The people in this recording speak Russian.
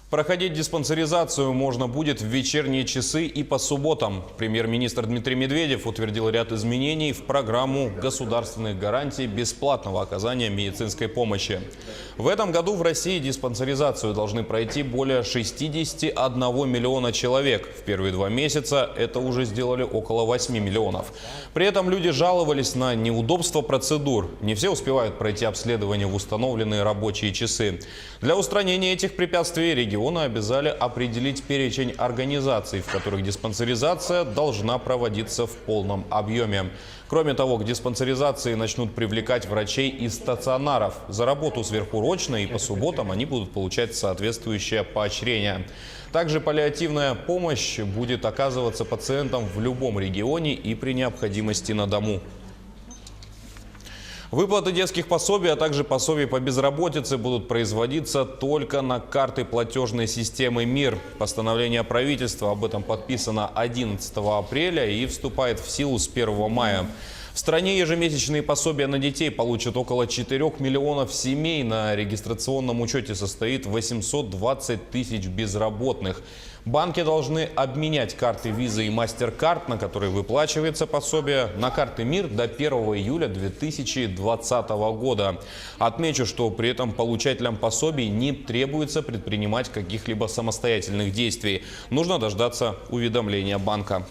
Проходить диспансеризацию можно будет в вечерние часы и по субботам. Премьер-министр Дмитрий Медведев утвердил ряд изменений в программу государственных гарантий бесплатного оказания медицинской помощи. В этом году в России диспансеризацию должны пройти более 61 миллиона человек. В первые 2 месяца это уже сделали около 8 миллионов. При этом люди жаловались на неудобство процедур. Не все успевают пройти обследование в установленные рабочие часы. Для устранения этих препятствий регионы обязали определить перечень организаций, в которых диспансеризация должна проводиться в полном объеме. Кроме того, к диспансеризации начнут привлекать врачей из стационаров. За работу сверхурочно и по субботам они будут получать соответствующее поощрение. Также паллиативная помощь будет оказываться пациентам в любом регионе и при необходимости на дому. Выплаты детских пособий, а также пособий по безработице будут производиться только на карты платежной системы МИР. Постановление правительства об этом подписано 11 апреля и вступает в силу с 1 мая. В стране ежемесячные пособия на детей получат около 4 миллионов семей. На регистрационном учете состоит 820 тысяч безработных. Банки должны обменять карты Visa и MasterCard, на которые выплачивается пособие, на карты МИР до 1 июля 2020 года. Отмечу, что при этом получателям пособий не требуется предпринимать каких-либо самостоятельных действий. Нужно дождаться уведомления банка.